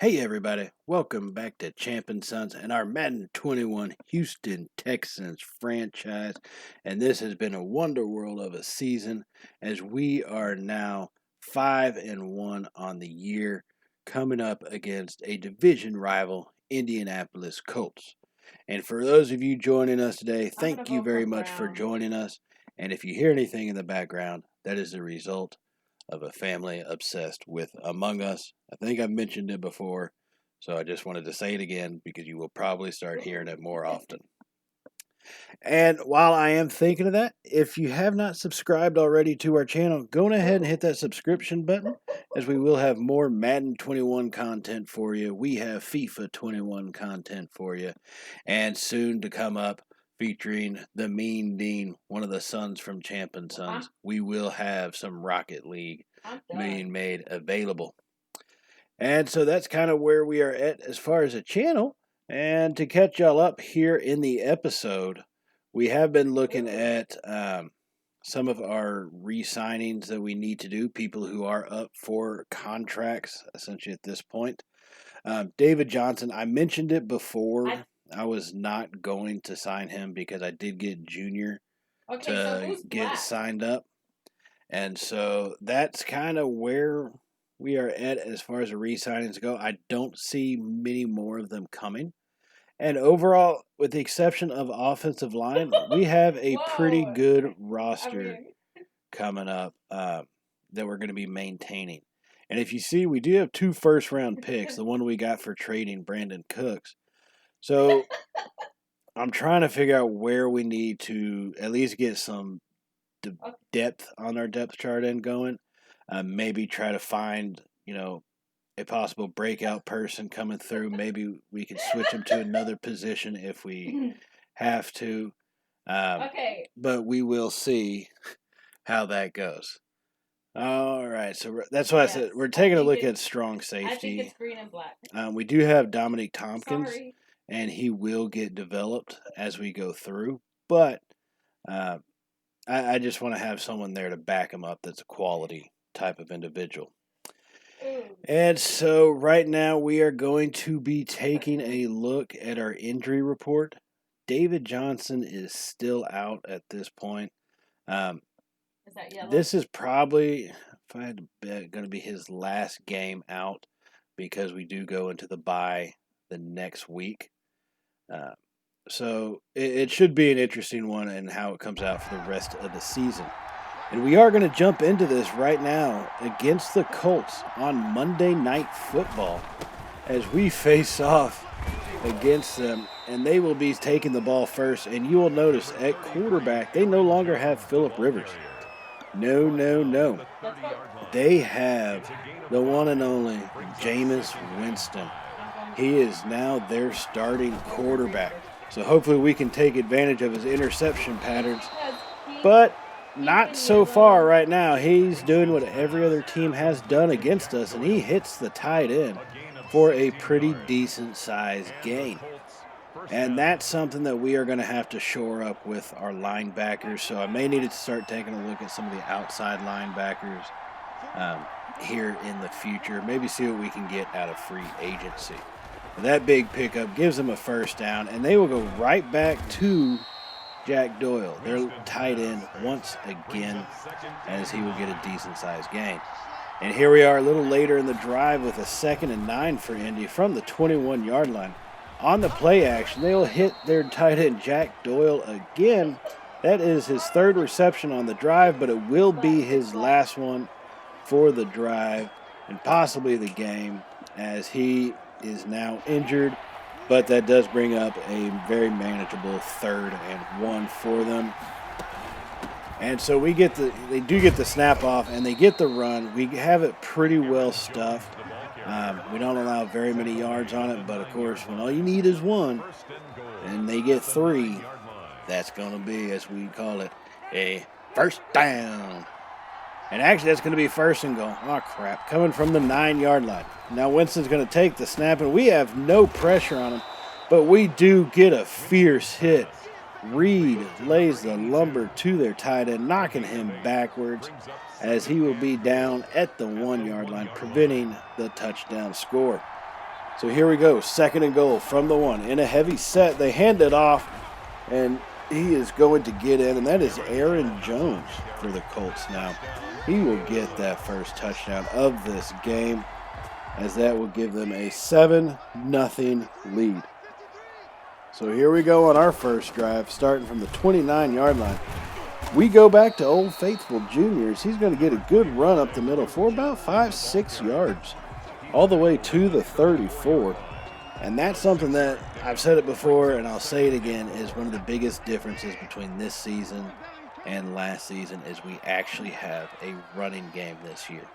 Hey everybody, welcome back to Champ and Sons and our Madden 21 Houston Texans franchise. And this has been a wonder world of a season as we are now 5-1 on the year, coming up against a division rival, Indianapolis Colts. And for those of you joining us today, thank you very much for joining us. And if you hear anything in the background, that is the result of a family obsessed with Among Us. I think I've mentioned it before, so I just wanted to say it again because you will probably start hearing it more often. And while I am thinking of that, if you have not subscribed already to our channel, go ahead and hit that subscription button as we will have more Madden 21 content for you. We have FIFA 21 content for you, and soon to come up featuring the Mean Dean, one of the sons from Champ and Sons. We will have some Rocket League being made available. And so that's kind of where we are at as far as a channel. And to catch y'all up here in the episode, we have been looking at some of our re-signings that we need to do, people who are up for contracts, essentially at this point. David Johnson, I mentioned it before. I was not going to sign him because I did get Junior to get signed up. And so that's kind of where we are at as far as the re-signings go. I don't see many more of them coming. And overall, with the exception of offensive line, we have a pretty good roster coming up that we're going to be maintaining. And if you see, we do have 2 first-round picks, the one we got for trading Brandon Cooks. So I'm trying to figure out where we need to at least get some depth on our depth chart and going. Maybe try to find, a possible breakout person coming through. Maybe we can switch them to another position if we have to. But we will see how that goes. All right, so that's why I said we're taking a look at strong safety. I think it's green and black. We do have Dominic Tompkins, and he will get developed as we go through. But I just want to have someone there to back him up that's a quality type of individual. And so right now we are going to be taking a look at our injury report. David Johnson is still out at this point. Is that yellow? This is probably, if I had to bet, going to be his last game out because we do go into the bye the next week. So it should be an interesting one and how it comes out for the rest of the season. And we are going to jump into this right now against the Colts on Monday Night Football as we face off against them. And they will be taking the ball first. And you will notice at quarterback, they no longer have Phillip Rivers. No. They have the one and only Jameis Winston. He is now their starting quarterback. So hopefully we can take advantage of his interception patterns. But not so far right now. He's doing what every other team has done against us, and he hits the tight end for a pretty decent-sized gain. And that's something that we are going to have to shore up with our linebackers. So I may need to start taking a look at some of the outside linebackers here in the future. Maybe see what we can get out of free agency. That big pickup gives them a first down, and they will go right back to Jack Doyle, their tight end, once again, as he will get a decent-sized gain. And here we are a little later in the drive with a 2nd and 9 for Indy from the 21-yard line. On the play action, they will hit their tight end, Jack Doyle, again. That is his 3rd reception on the drive, but it will be his last one for the drive and possibly the game, as he is now injured. But that does bring up a very manageable 3rd and 1 for them. And so they do get the snap off and they get the run. We have it pretty well stuffed. We don't allow very many yards on it, but of course, when all you need is 1 and they get 3, that's going to be, as we call it, a first down. And actually, that's going to be 1st and goal. Oh, crap. Coming from the 9-yard line. Now, Winston's going to take the snap, and we have no pressure on him, but we do get a fierce hit. Reed lays the lumber to their tight end, knocking him backwards as he will be down at the 1-yard line, preventing the touchdown score. So here we go, 2nd and goal from the 1. In a heavy set, they hand it off, and he is going to get in, and that is Aaron Jones for the Colts now. He will get that first touchdown of this game, as that will give them a 7-0 lead. So here we go on our first drive, starting from the 29-yard line. We go back to Old Faithful Juniors. He's going to get a good run up the middle for about 5-6 yards, all the way to the 34. And that's something that I've said it before, and I'll say it again, is one of the biggest differences between this season and last season is we actually have a running game this year.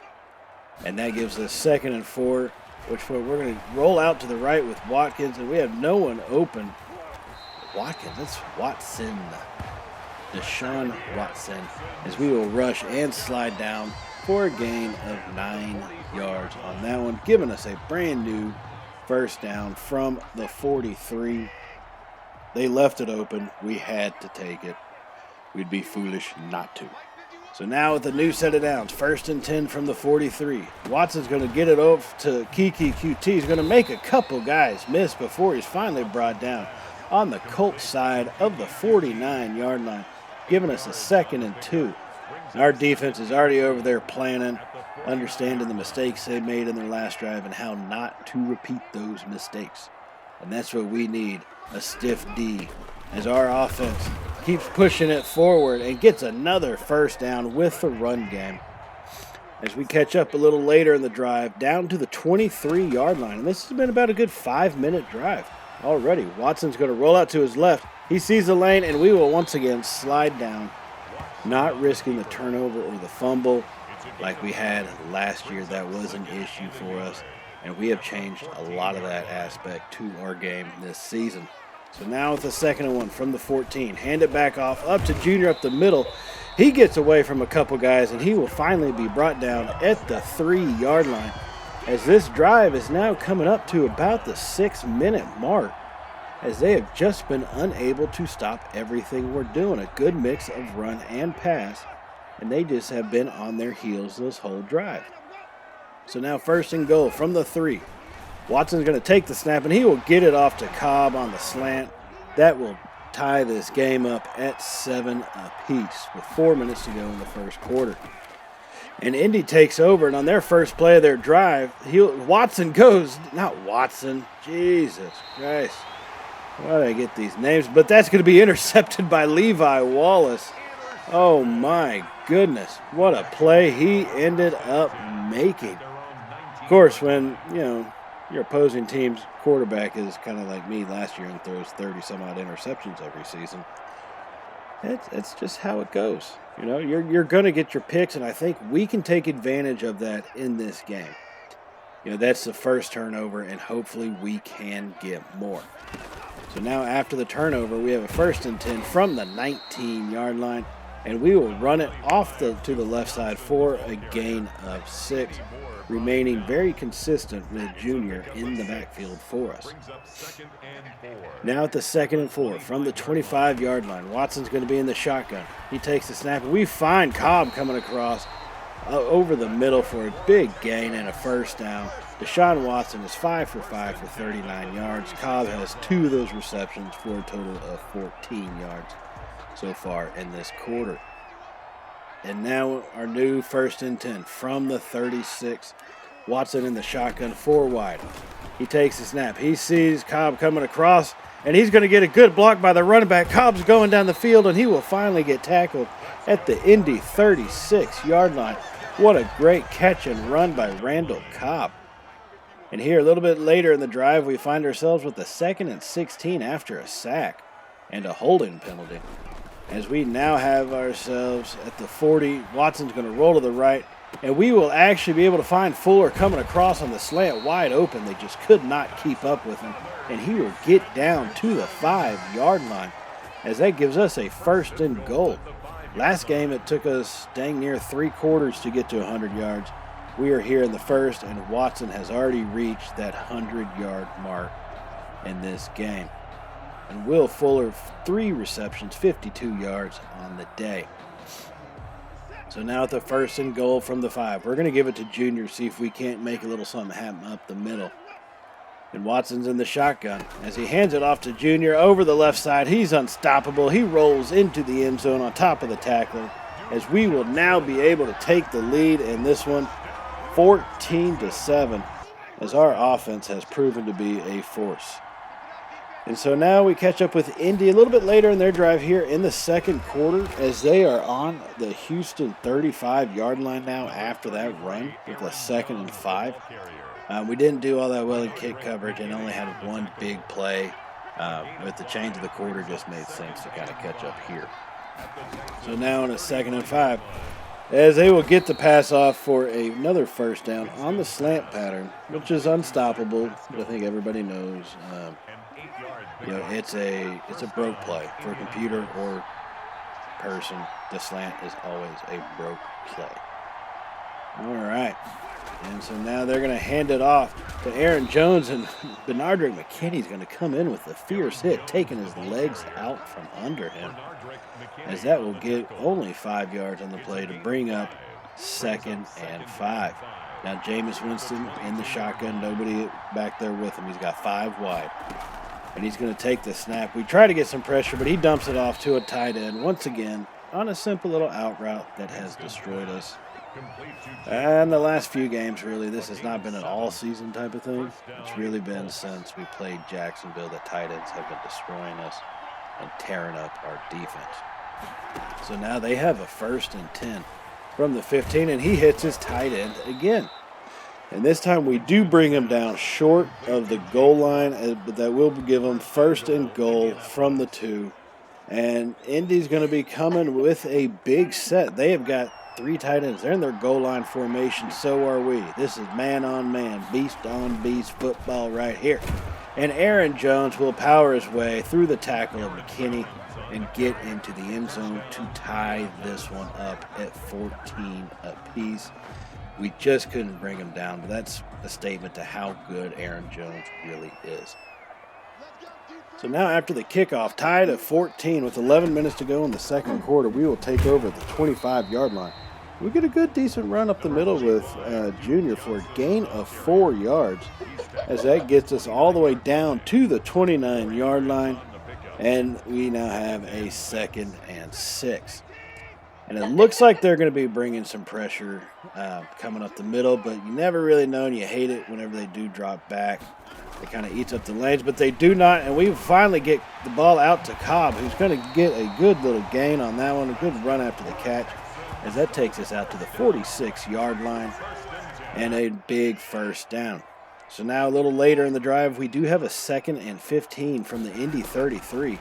And that gives us 2nd and 4, which we're going to roll out to the right with Watkins, and we have no one open. Watkins, that's Watson. Deshaun Watson, as we will rush and slide down for a gain of 9 yards on that one, giving us a brand new first down from the 43. They left it open. We had to take it. We'd be foolish not to. So now with a new set of downs, 1st and 10 from the 43. Watson's going to get it over to Kiki QT. He's going to make a couple guys miss before he's finally brought down on the Colts side of the 49-yard line, giving us a 2nd and 2. And our defense is already over there planning, understanding the mistakes they made in their last drive and how not to repeat those mistakes. And that's what we need, a stiff D, as our offense keeps pushing it forward and gets another first down with the run game. As we catch up a little later in the drive, down to the 23-yard line. And this has been about a good 5-minute drive already. Watson's going to roll out to his left. He sees the lane, and we will once again slide down, not risking the turnover or the fumble like we had last year. That was an issue for us, and we have changed a lot of that aspect to our game this season. So now with the 2nd and 1 from the 14, hand it back off up to Junior up the middle. He gets away from a couple guys, and he will finally be brought down at the 3-yard line, as this drive is now coming up to about the 6-minute mark, as they have just been unable to stop everything we're doing. A good mix of run and pass, and they just have been on their heels this whole drive. So now 1st and goal from the 3. Watson's going to take the snap, and he will get it off to Cobb on the slant. That will tie this game up at 7 apiece with 4 minutes to go in the first quarter. And Indy takes over, and on their first play of their drive, Watson goes, not Watson, Jesus Christ. Why did I get these names? But that's going to be intercepted by Levi Wallace. Oh my goodness, what a play he ended up making. Of course, when, your opposing team's quarterback is kind of like me last year and throws 30-some-odd interceptions every season, it's just how it goes. You're going to get your picks, and I think we can take advantage of that in this game. That's the first turnover, and hopefully we can get more. So now after the turnover, we have a 1st and 10 from the 19-yard line, and we will run it off to the left side for a gain of 6, remaining very consistent with Junior in the backfield for us. Now at the 2nd and 4 from the 25-yard line, Watson's going to be in the shotgun. He takes the snap, and we find Cobb coming across over the middle for a big gain and a first down. Deshaun Watson is 5 for 5 for 39 yards. Cobb has 2 of those receptions for a total of 14 yards so far in this quarter. And now our new 1st and 10 from the 36. Watson in the shotgun, 4 wide. He takes the snap. He sees Cobb coming across, and he's going to get a good block by the running back. Cobb's going down the field, and he will finally get tackled at the Indy 36-yard line. What a great catch and run by Randall Cobb. And here a little bit later in the drive, we find ourselves with the 2nd and 16 after a sack and a holding penalty. As we now have ourselves at the 40, Watson's going to roll to the right, and we will actually be able to find Fuller coming across on the slant wide open. They just could not keep up with him, and he will get down to the 5-yard line, as that gives us a 1st and goal. Last game, it took us dang near 3 quarters to get to 100 yards. We are here in the first, and Watson has already reached that 100-yard mark in this game. And Will Fuller, 3 receptions, 52 yards on the day. So now at the 1st and goal from the 5. We're going to give it to Junior, see if we can't make a little something happen up the middle. And Watson's in the shotgun as he hands it off to Junior over the left side. He's unstoppable. He rolls into the end zone on top of the tackler as we will now be able to take the lead in this one 14-7 as our offense has proven to be a force. And so now we catch up with Indy a little bit later in their drive here in the second quarter as they are on the Houston 35-yard line now after that run with a 2nd and 5. We didn't do all that well in kick coverage and only had one big play. With the change of the quarter, just made sense to kind of catch up here. So now in a 2nd and 5, as they will get the pass off for another first down on the slant pattern, which is unstoppable. I think everybody knows. It's a broke play for a computer or person. The slant is always a broke play. All right. And so now they're going to hand it off to Aaron Jones, and Benardrick McKinney's going to come in with a fierce hit, taking his legs out from under him, as that will get only 5 yards on the play to bring up 2nd and 5. Now Jameis Winston in the shotgun, nobody back there with him. He's got 5 wide, and he's going to take the snap. We try to get some pressure, but he dumps it off to a tight end once again on a simple little out route that has destroyed us. And the last few games, really, this has not been an all-season type of thing. It's really been since we played Jacksonville that tight ends have been destroying us and tearing up our defense. So now they have a 1st and 10 from the 15, and he hits his tight end again. And this time we do bring him down short of the goal line, but that will give him 1st and goal from the 2. And Indy's going to be coming with a big set. They have got 3 tight ends. They're in their goal line formation. So are we. This is man on man, beast on beast football right here. And Aaron Jones will power his way through the tackle of McKinney and get into the end zone to tie this one up at 14 apiece. We just couldn't bring him down, but that's a statement to how good Aaron Jones really is. So now after the kickoff, tied at 14 with 11 minutes to go in the second quarter, we will take over the 25-yard line. We get a good, decent run up the middle with Junior for a gain of 4 yards, as that gets us all the way down to the 29-yard line, and we now have a 2nd and 6. And it looks like they're going to be bringing some pressure coming up the middle, but you never really know, and you hate it whenever they do drop back. It kind of eats up the lanes, but they do not, and we finally get the ball out to Cobb, who's going to get a good little gain on that one, a good run after the catch, as that takes us out to the 46-yard line and a big first down. So now a little later in the drive, we do have a 2nd and 15 from the Indy 33,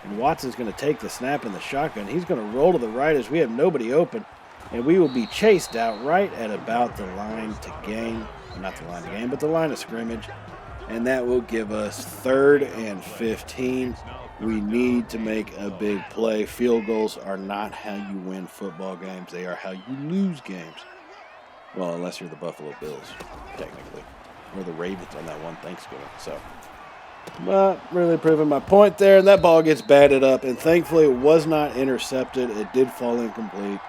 and Watson's going to take the snap in the shotgun. He's going to roll to the right as we have nobody open, and we will be chased out right at about the line to gain, not the line to gain, but the line of scrimmage. And that will give us 3rd and 15. We need to make a big play. Field goals are not how you win football games. They are how you lose games. Well, unless you're the Buffalo Bills, technically. Or the Ravens on that one Thanksgiving. So, but really proving my point there. And that ball gets batted up. And thankfully, it was not intercepted. It did fall incomplete.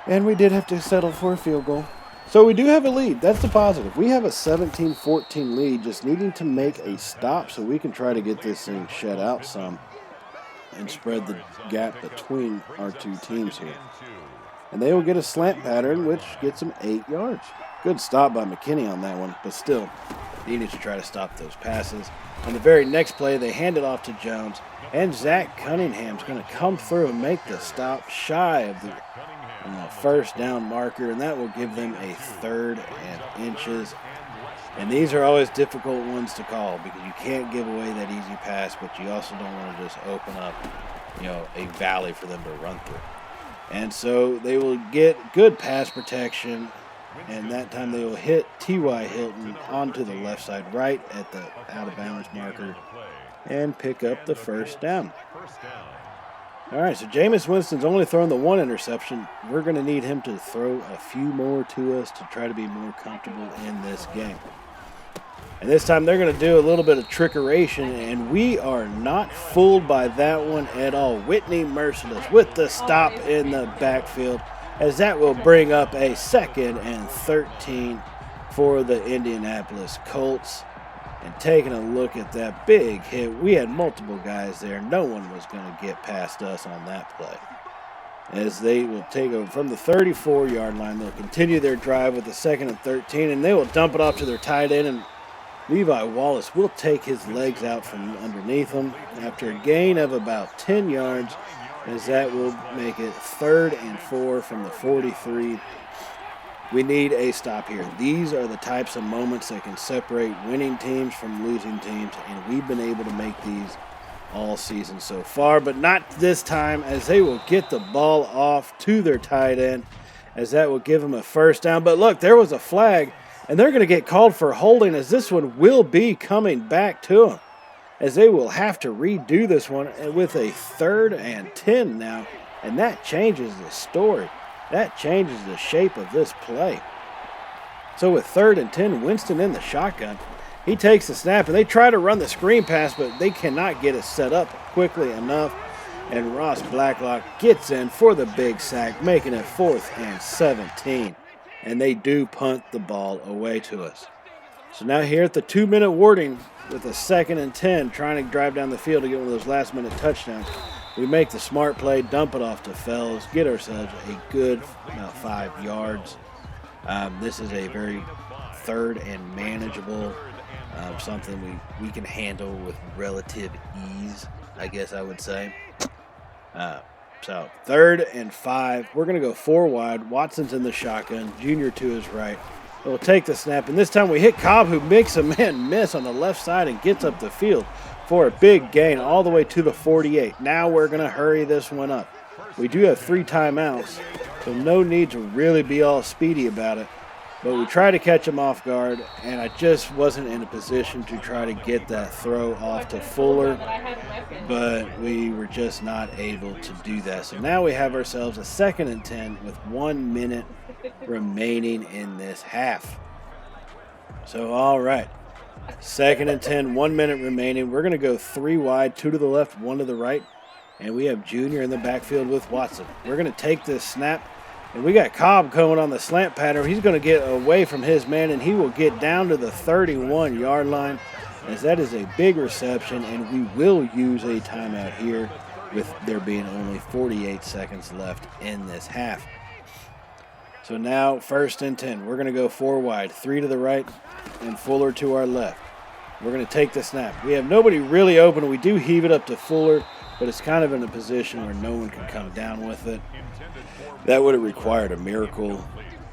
And we did have to settle for a field goal. So we do have a lead. That's the positive. We have a 17-14 lead, just needing to make a stop so we can try to get this thing shut out some and spread the gap between our two teams here. And they will get a slant pattern, which gets them 8 yards. Good stop by McKinney on that one, but still needed to try to stop those passes. On the very next play, they hand it off to Jones, and Zach Cunningham's going to come through and make the stop shy of the first down marker, and that will give them a 3rd and inches. And these are always difficult ones to call because you can't give away that easy pass, but you also don't want to just open up, a valley for them to run through. And so they will get good pass protection, and that time they will hit T.Y. Hilton onto the left side right at the out-of-bounds marker and pick up the first down. All right, so Jameis Winston's only thrown the 1 interception. We're going to need him to throw a few more to us to try to be more comfortable in this game. And this time they're going to do a little bit of trickeration, and we are not fooled by that one at all. Whitney Merciless with the stop in the backfield, as that will bring up a 2nd and 13 for the Indianapolis Colts. And taking a look at that big hit, we had multiple guys there. No one was going to get past us on that play. As they will take over from the 34-yard line, they'll continue their drive with the 2nd and 13, and they will dump it off to their tight end, and Levi Wallace will take his legs out from underneath him after a gain of about 10 yards, as that will make it 3rd and 4 from the 43. We need a stop here. These are the types of moments that can separate winning teams from losing teams, and we've been able to make these all season so far, but not this time, as they will get the ball off to their tight end, as that will give them a 1st down. But look, there was a flag, and they're going to get called for holding, as this one will be coming back to them, as they will have to redo this one with a 3rd and 10 now, and that changes the story. That changes the shape of this play. So with 3rd and 10, Winston in the shotgun, he takes the snap, and they try to run the screen pass, but they cannot get it set up quickly enough, and Ross Blacklock gets in for the big sack, making it 4th and 17, and they do punt the ball away to us. So now here at the 2-minute warning with a 2nd and 10, trying to drive down the field to get one of those last-minute touchdowns, we make the smart play, dump it off to Fells, get ourselves a good 5 yards. This is a very 3rd and manageable, something we can handle with relative ease, I guess I would say. So 3rd and 5, we're going to go 4 wide. Watson's in the shotgun, Junior to his right. We'll take the snap, and this time we hit Cobb, who makes a man miss on the left side and gets up the field for a big gain all the way to the 48. Now we're going to hurry this one up. We do have 3 timeouts, so no need to really be all speedy about it. But we try to catch him off guard, and I just wasn't in a position to try to get that throw off to Fuller, but we were just not able to do that. So now we have ourselves a 2nd and 10 with 1 minute remaining in this half. So, all right. 2nd and 10, 1 minute remaining. We're going to go 3 wide, 2 to the left, 1 to the right. And we have Junior in the backfield with Watson. We're going to take this snap, and we got Cobb going on the slant pattern. He's going to get away from his man, and he will get down to the 31-yard line, as that is a big reception, and we will use a timeout here with there being only 48 seconds left in this half. So now 1st and 10. We're going to go 4 wide, 3 to the right, and Fuller to our left. We're going to take the snap. We have nobody really open. We do heave it up to Fuller, but it's kind of in a position where no one can come down with it. That would have required a miracle.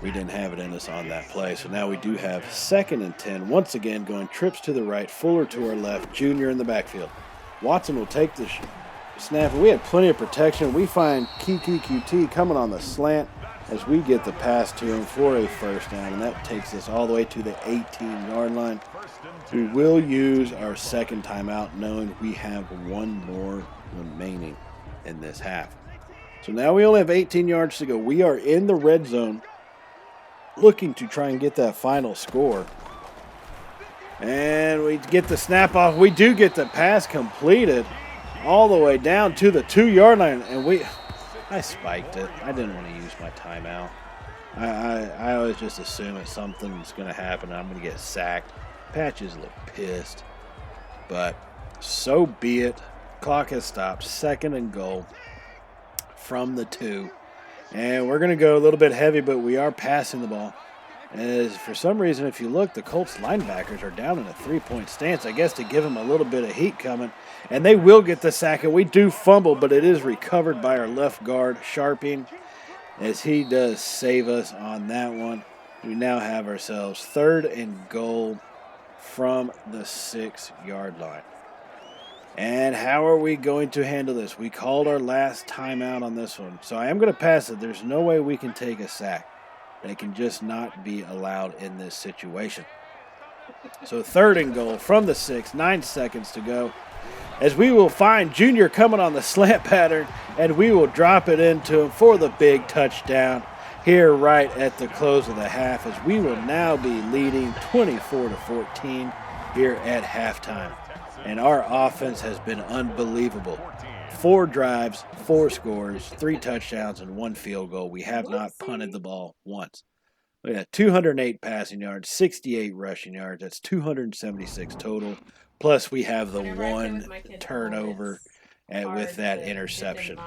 We didn't have it in us on that play. So now we do have 2nd and 10. Once again, going trips to the right, Fuller to our left, Junior in the backfield. Watson will take the snap. We had plenty of protection. We find Kiki QT coming on the slant as we get the pass to him for a 1st down, and that takes us all the way to the 18-yard line. We will use our 2nd timeout, knowing we have 1 more remaining in this half. So now we only have 18 yards to go. We are in the red zone, looking to try and get that final score. And we get the snap off. We do get the pass completed all the way down to the 2-yard line, and I spiked it. I didn't want to use my timeout. I always just assume it's something that's going to happen. I'm going to get sacked. Patches look pissed. But so be it. Clock has stopped. 2nd and goal from the 2. And we're going to go a little bit heavy, but we are passing the ball. As for some reason, if you look, the Colts linebackers are down in a 3-point stance, I guess to give them a little bit of heat coming. And they will get the sack, and we do fumble, but it is recovered by our left guard, Sharping, as he does save us on that one. We now have ourselves 3rd and goal from the 6-yard line. And how are we going to handle this? We called our last timeout on this one, so I am going to pass it. There's no way we can take a sack. They can just not be allowed in this situation. So 3rd and goal from the 6, 9 seconds to go. As we will find Junior coming on the slant pattern, and we will drop it into him for the big touchdown here right at the close of the half, as we will now be leading 24-14 here at halftime. And our offense has been unbelievable. 4 drives, 4 scores, 3 touchdowns, and 1 field goal. We have not punted the ball once. Look at that, 208 passing yards, 68 rushing yards. That's 276 total. Plus, we have the one turnover with that interception.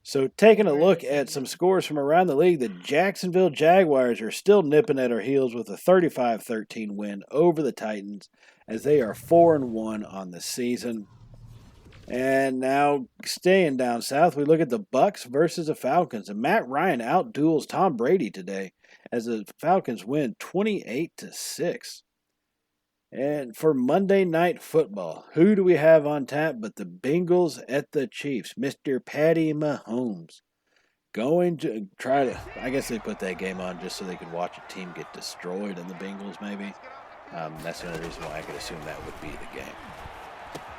So, taking a look at some scores from around the league, the Jacksonville Jaguars are still nipping at our heels with a 35-13 win over the Titans, as they are 4-1 on the season. And now, staying down south, we look at the Bucks versus the Falcons. And Matt Ryan outduels Tom Brady today as the Falcons win 28-6. And for Monday Night Football, who do we have on tap but the Bengals at the Chiefs? Mr. Patty Mahomes going to try to, I guess they put that game on just so they could watch a team get destroyed in the Bengals maybe. That's the only reason why I could assume that would be the game.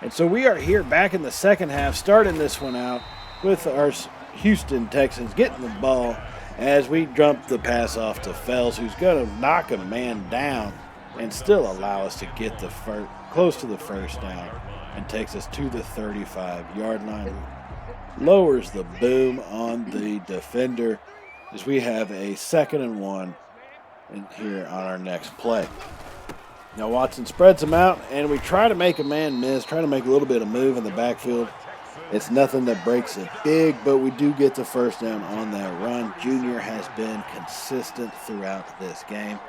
And so we are here back in the second half, starting this one out with our Houston Texans getting the ball as we dump the pass off to Fells, who's going to knock a man down and still allow us to get the close to the first down and takes us to the 35-yard line. Lowers the boom on the defender as we have a 2nd and 1 in here on our next play. Now Watson spreads him out, and we try to make a man miss, try to make a little bit of move in the backfield. It's nothing that breaks it big, but we do get the first down on that run. Junior has been consistent throughout this game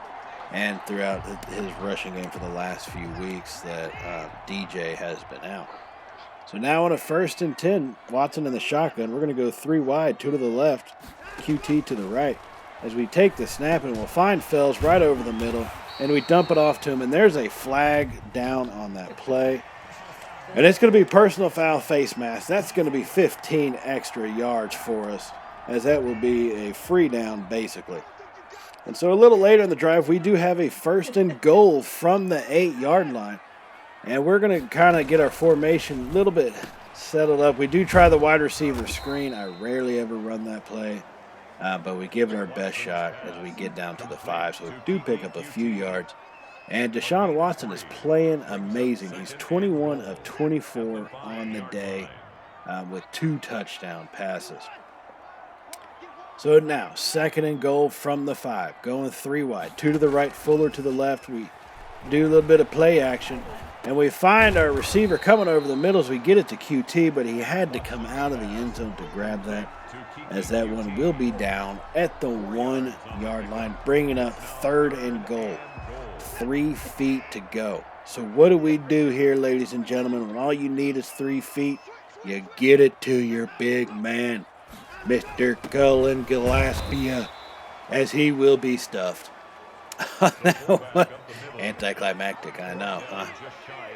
and throughout his rushing game for the last few weeks that DJ has been out. So now on a 1st and 10, Watson in the shotgun. We're going to go 3 wide, 2 to the left, QT to the right. As we take the snap, and we'll find Fells right over the middle, and we dump it off to him, and there's a flag down on that play. And it's going to be personal foul face mask. That's going to be 15 extra yards for us, as that will be a free down basically. And so a little later in the drive, we do have a 1st and goal from the 8-yard line. And we're going to kind of get our formation a little bit settled up. We do try the wide receiver screen. I rarely ever run that play. But we give it our best shot as we get down to the 5. So we do pick up a few yards. And Deshaun Watson is playing amazing. He's 21 of 24 on the day with 2 touchdown passes. So now, 2nd and goal from the 5. Going 3 wide. 2 to the right, Fuller to the left. We do a little bit of play action. And we find our receiver coming over the middle as we get it to QT, but he had to come out of the end zone to grab that, as that one will be down at the 1-yard line, bringing up 3rd and goal. 3 feet to go. So what do we do here, ladies and gentlemen? When all you need is 3 feet, you get it to your big man, Mr. Cullen Gillespie, as he will be stuffed. Anticlimactic, I know, huh?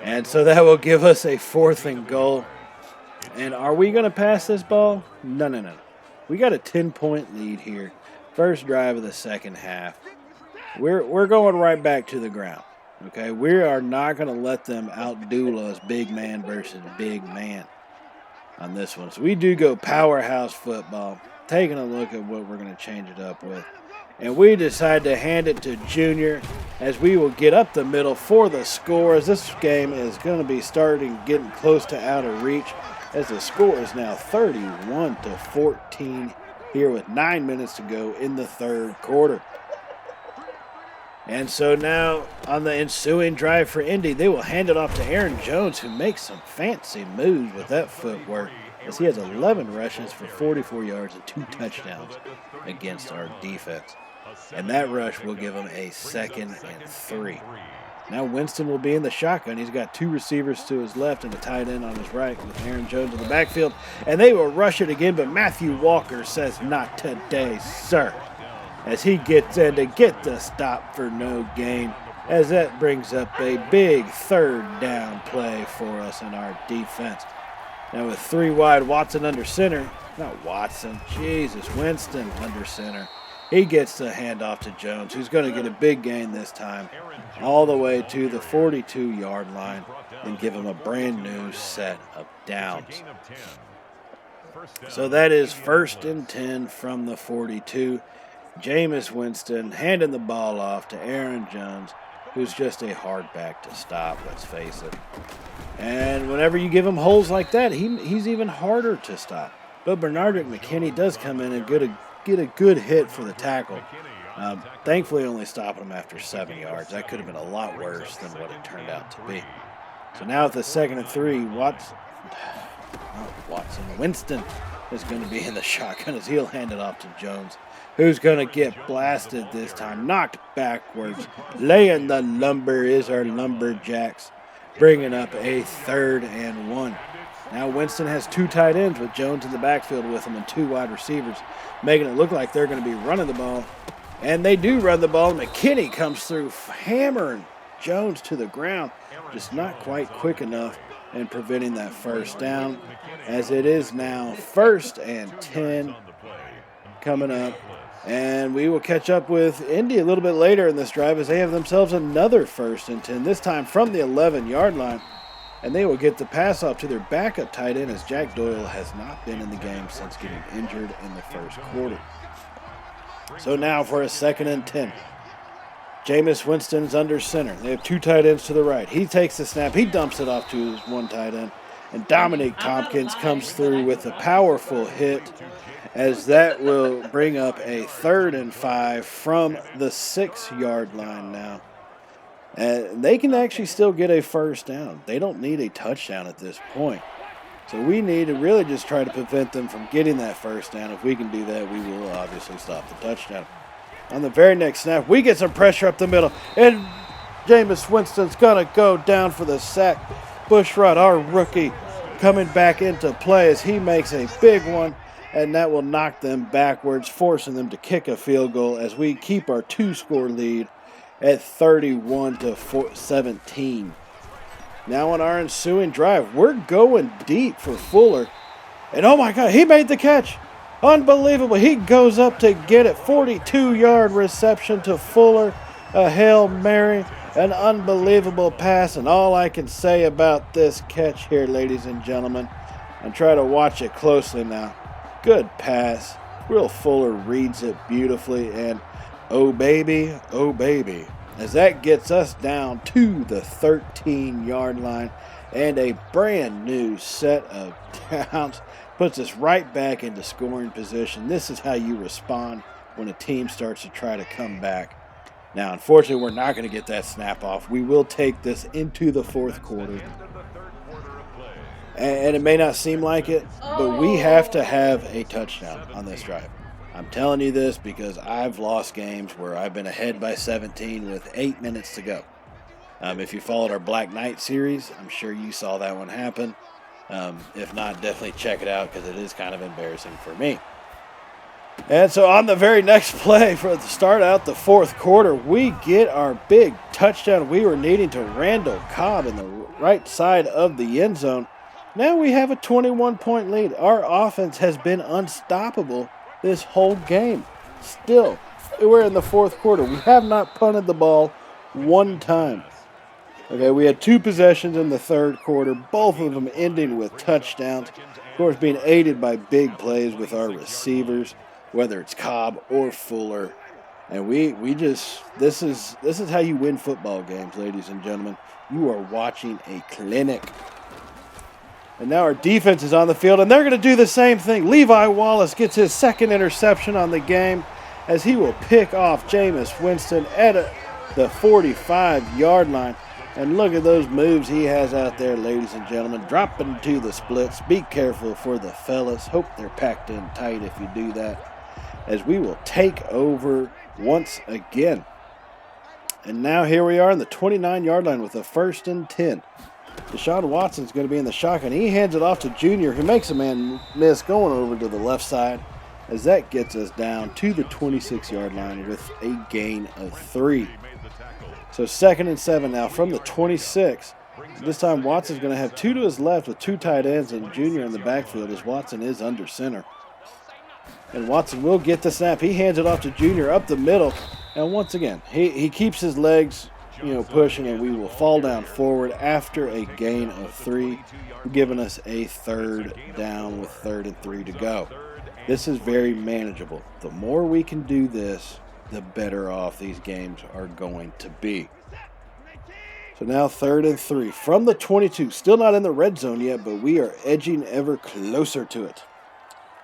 And so that will give us a 4th and goal. And are we going to pass this ball? No. We got a 10-point lead here. First drive of the second half. We're going right back to the ground. Okay, we are not going to let them outduel us, big man versus big man, on this one. So we do go powerhouse football. Taking a look at what we're going to change it up with. And we decide to hand it to Junior as we will get up the middle for the score, as this game is going to be getting close to out of reach, as the score is now 31-14 here with 9 minutes to go in the 3rd quarter. And so now on the ensuing drive for Indy, they will hand it off to Aaron Jones, who makes some fancy moves with that footwork, as he has 11 rushes for 44 yards and 2 touchdowns against our defense. And that rush will give him a 2nd and 3. Now Winston will be in the shotgun. He's got 2 receivers to his left and a tight end on his right with Aaron Jones in the backfield. And they will rush it again, but Matthew Walker says, "Not today, sir," as he gets in to get the stop for no gain, as that brings up a big 3rd down play for us in our defense. Now with 3 wide, Watson under center. Not Watson, Winston under center. He gets the handoff to Jones, who's going to get a big gain this time, all the way to the 42-yard line, and give him a brand new set of downs. So that is 1st and 10 from the 42. Jameis Winston handing the ball off to Aaron Jones, who's just a hard back to stop, let's face it. And whenever you give him holes like that, he's even harder to stop. But Bernardrick McKinney does come in and get a good hit for the tackle Thankfully, only stopping them after 7 yards. That could have been a lot worse than what it turned out to be. So now at the 2nd and 3, Winston is going to be in the shotgun as he'll hand it off to Jones, who's going to get blasted this time, knocked backwards. Laying the lumber is our Lumberjacks, bringing up a 3rd and 1. Now Winston has 2 tight ends with Jones in the backfield with him and 2 wide receivers, making it look like they're going to be running the ball. And they do run the ball. McKinney comes through, hammering Jones to the ground, just not quite quick enough in preventing that first down, as it is now 1st and 10 coming up. And we will catch up with Indy a little bit later in this drive as they have themselves another 1st and 10, this time from the 11-yard line. And they will get the pass off to their backup tight end as Jack Doyle has not been in the game since getting injured in the 1st quarter. So now for a 2nd and 10. Jameis Winston's under center. They have 2 tight ends to the right. He takes the snap. He dumps it off to his 1 tight end. And Dominic Tompkins comes through with a powerful hit as that will bring up a 3rd and 5 from the 6-yard line now. And they can actually still get a first down. They don't need a touchdown at this point. So we need to really just try to prevent them from getting that first down. If we can do that, we will obviously stop the touchdown. On the very next snap, we get some pressure up the middle. And Jameis Winston's going to go down for the sack. Bushrod, our rookie, coming back into play as he makes a big one. And that will knock them backwards, forcing them to kick a field goal as we keep our 2-score lead at 31-17. Now on our ensuing drive, we're going deep for Fuller. And oh my God, he made the catch. Unbelievable. He goes up to get it. 42-yard reception to Fuller. A Hail Mary. An unbelievable pass. And all I can say about this catch here, ladies and gentlemen, and try to watch it closely now. Good pass. Will Fuller reads it beautifully. And oh baby, as that gets us down to the 13-yard line and a brand new set of downs puts us right back into scoring position. This is how you respond when a team starts to try to come back. Now, unfortunately, we're not going to get that snap off. We will take this into the 4th quarter. And it may not seem like it, but we have to have a touchdown on this drive. I'm telling you this because I've lost games where I've been ahead by 17 with 8 minutes to go. If you followed our Black Knight series, I'm sure you saw that one happen. If not, definitely check it out because it is kind of embarrassing for me. And so on the very next play for the start out the 4th quarter, we get our big touchdown we were needing to Randall Cobb in the right side of the end zone. Now we have a 21-point lead. Our offense has been unstoppable this whole game. Still, we're in the 4th quarter. We have not punted the ball 1 time. Okay, we had 2 possessions in the 3rd quarter, both of them ending with touchdowns. Of course, being aided by big plays with our receivers, whether it's Cobb or Fuller. And we just, this is how you win football games, ladies and gentlemen. You are watching a clinic. And now our defense is on the field, and they're going to do the same thing. Levi Wallace gets his 2nd interception on the game as he will pick off Jameis Winston at the 45-yard line. And look at those moves he has out there, ladies and gentlemen. Dropping to the splits. Be careful for the fellas. Hope they're packed in tight if you do that, as we will take over once again. And now here we are on the 29-yard line with a 1st and 10. Deshaun Watson's going to be in the shotgun. He hands it off to Junior, who makes a man miss going over to the left side, as that gets us down to the 26-yard line with a gain of 3. So 2nd and 7 now from the 26. This time Watson's going to have 2 to his left with 2 tight ends and Junior in the backfield as Watson is under center. And Watson will get the snap. He hands it off to Junior up the middle. And once again, he keeps his legs pushing, and we will fall down forward after a gain of 3, giving us a 3rd down with 3rd and 3 to go. This is very manageable. The more we can do this, the better off these games are going to be. So now 3rd and 3 from the 22. Still not in the red zone yet, but we are edging ever closer to it.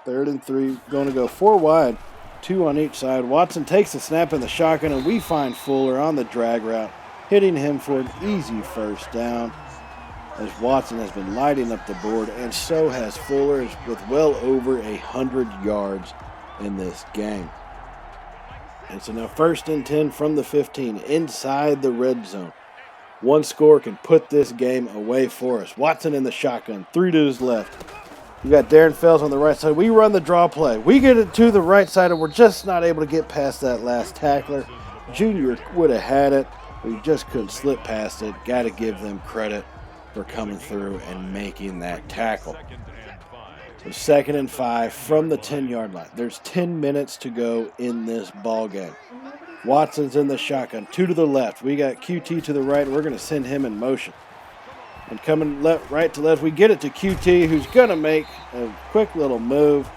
3rd and 3, going to go 4 wide Two on each side. Watson takes the snap in the shotgun, and we find Fuller on the drag route, hitting him for an easy first down, as Watson has been lighting up the board, and so has Fuller with well over 100 yards in this game. And so now 1st and 10 from the 15 inside the red zone. One score can put this game away for us. Watson in the shotgun, 3 to his left. We got Darren Fells on the right side. We run the draw play. We get it to the right side, and we're just not able to get past that last tackler. Junior would have had it. We just couldn't slip past it. Got to give them credit for coming through and making that tackle. So 2nd and 5 from the 10-yard line. There's 10 minutes to go in this ball game. Watson's in the shotgun, 2 to the left. We got QT to the right, and we're going to send him in motion. And coming right to left, we get it to QT, who's going to make a quick little move.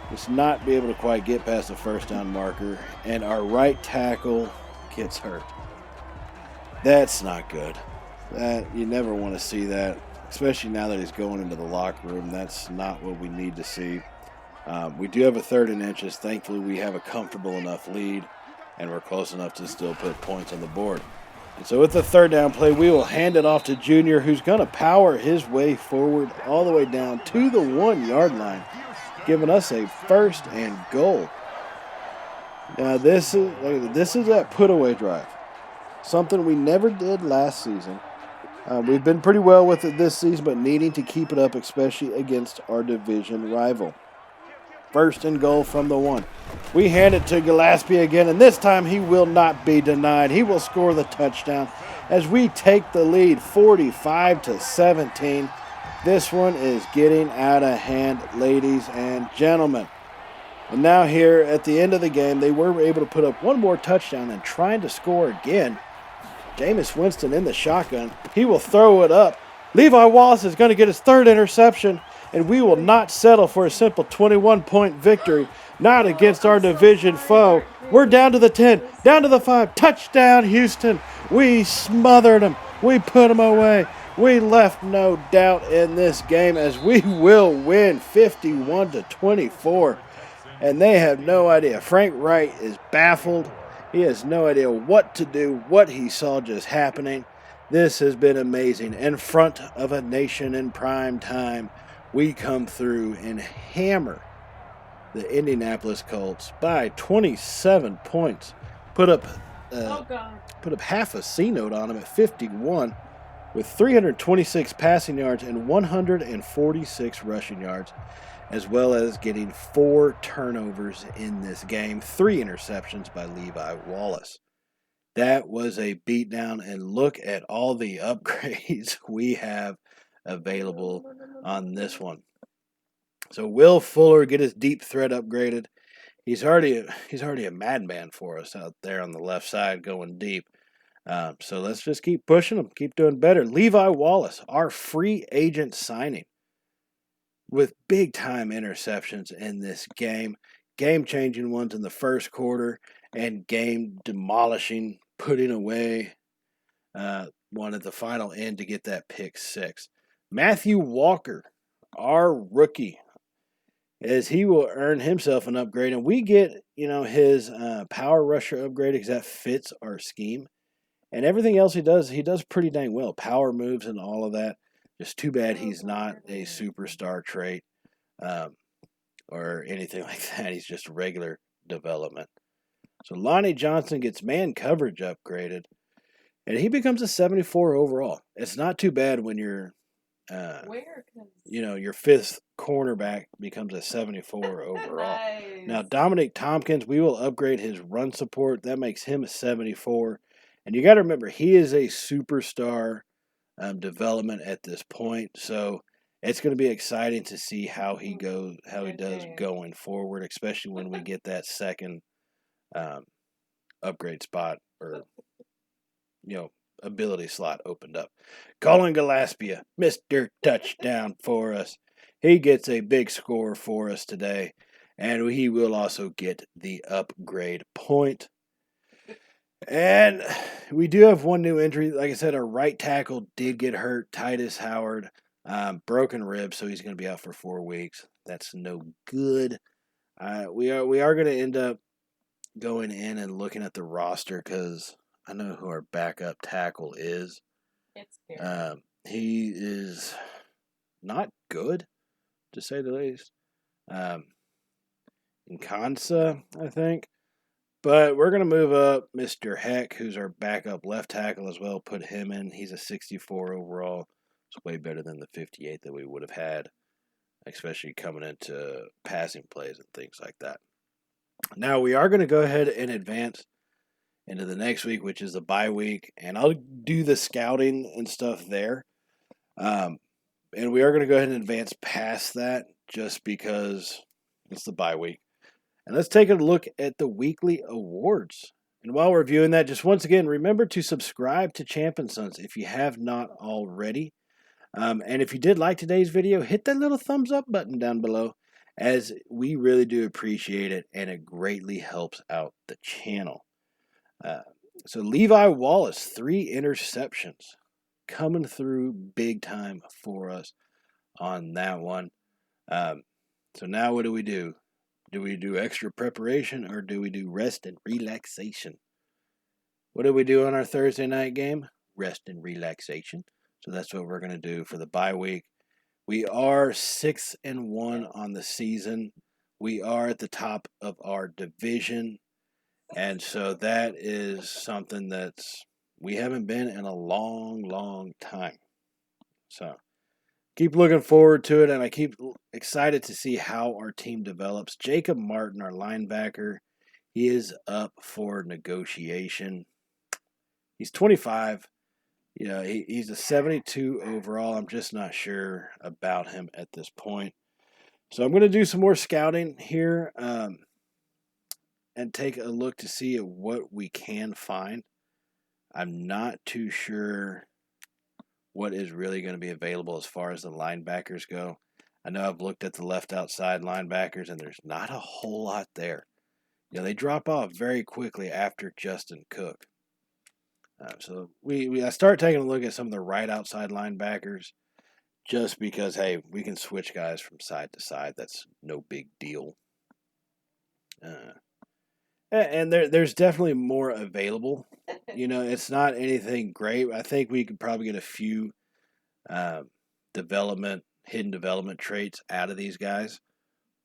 Just not be able to quite get past the first down marker. And our right tackle gets hurt. That's not good. You never want to see that, especially now that he's going into the locker room. That's not what we need to see. We do have a 3rd and inches. Thankfully, we have a comfortable enough lead, and we're close enough to still put points on the board. And so with the 3rd down play, we will hand it off to Junior, who's going to power his way forward all the way down to the 1-yard line, giving us a 1st and goal. Now this is that put-away drive, something we never did last season. We've been pretty well with it this season, but needing to keep it up, especially against our division rival. 1st and goal from the 1. We hand it to Gillespie again, and this time he will not be denied. He will score the touchdown as we take the lead 45-17. This one is getting out of hand, ladies and gentlemen. And now here at the end of the game, they were able to put up one more touchdown and trying to score again. Jameis Winston in the shotgun. He will throw it up. Levi Wallace is going to get his 3rd interception, and we will not settle for a simple 21-point victory, not against our division foe. We're down to the 10, down to the 5. Touchdown, Houston. We smothered them. We put them away. We left no doubt in this game as we will win 51-24. And they have no idea. Frank Wright is baffled. He has no idea what to do, what he saw just happening. This has been amazing. In front of a nation in prime time, we come through and hammer the Indianapolis Colts by 27 points. Put up half a C note on them at 51 with 326 passing yards and 146 rushing yards, as well as getting 4 turnovers in this game, 3 interceptions by Levi Wallace. That was a beatdown, and look at all the upgrades we have available on this one. So Will Fuller get his deep threat upgraded. He's already a madman for us out there on the left side going deep. So let's just keep pushing him, keep doing better. Levi Wallace, our free agent signing, with big-time interceptions in this game, game-changing ones in the first quarter, and game-demolishing, putting away one at the final end to get that pick 6. Matthew Walker, our rookie, as he will earn himself an upgrade, and we get his power rusher upgrade because that fits our scheme. And everything else he does pretty dang well. Power moves and all of that. Just too bad he's not a superstar trait or anything like that. He's just regular development. So Lonnie Johnson gets man coverage upgraded, and he becomes a 74 overall. It's not too bad when your 5th cornerback becomes a 74 overall. Nice. Now Dominic Tompkins, we will upgrade his run support. That makes him a 74. And you got to remember, he is a superstar development at this point. So it's going to be exciting to see how he does going forward, especially when we get that second upgrade spot or ability slot opened up. Colin Gillespie, Mr. Touchdown for us. He gets a big score for us today, and he will also get the upgrade point. And we do have one new injury. Like I said, our right tackle did get hurt. Titus Howard, broken rib, so he's going to be out for 4 weeks. That's no good. We are going to end up going in and looking at the roster because I know who our backup tackle is. It's scary. He is not good, to say the least. In Kansa, I think. But we're going to move up Mr. Heck, who's our backup left tackle as well. Put him in. He's a 64 overall. It's way better than the 58 that we would have had, especially coming into passing plays and things like that. Now, we are going to go ahead and advance into the next week, which is the bye week, and I'll do the scouting and stuff there. And we are going to go ahead and advance past that just because it's the bye week. And let's take a look at the weekly awards. And while we're viewing that, just once again, remember to subscribe to Champ and Sons if you have not already. And if you did like today's video, hit that little thumbs up button down below, as we really do appreciate it, and it greatly helps out the channel. So Levi Wallace, 3 interceptions, coming through big time for us on that one. So now what do we do? Do we do extra preparation or do we do rest and relaxation? What did we do on our Thursday night game? Rest and relaxation. So that's what we're going to do for the bye week. We are 6-1 on the season. We are at the top of our division. And so that is something that's we haven't been in a long, long time. So keep looking forward to it, and I keep excited to see how our team develops. Jacob Martin, our linebacker, he is up for negotiation. He's 25. You know, he's a 72 overall. I'm just not sure about him at this point. So I'm going to do some more scouting here and take a look to see what we can find. I'm not too sure what is really going to be available as far as the linebackers go. I know I've looked at the left outside linebackers, and there's not a whole lot there. You know, they drop off very quickly after Justin Cook. So I start taking a look at some of the right outside linebackers just because, hey, we can switch guys from side to side. That's no big deal. And there's definitely more available. You know, it's not anything great. I think we could probably get a few hidden development traits out of these guys,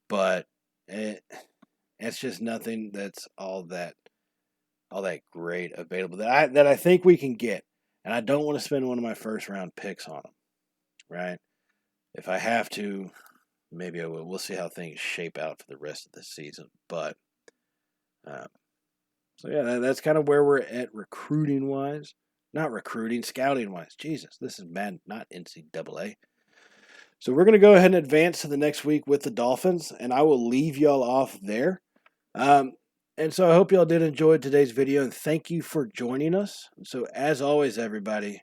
but it's just nothing that's all that great available that I think we can get. And I don't want to spend one of my first round picks on them, right? If I have to, maybe I will. We'll see how things shape out for the rest of the season. But so yeah, that's kind of where we're at recruiting wise. Not recruiting, scouting wise. Jesus, this is Madden, not NCAA. So we're going to go ahead and advance to the next week with the Dolphins, and I will leave y'all off there. And so I hope y'all did enjoy today's video, and thank you for joining us. So as always, everybody,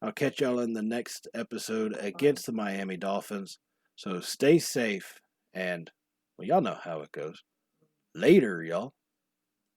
I'll catch y'all in the next episode against the Miami Dolphins. So stay safe, and, well, y'all know how it goes. Later, y'all.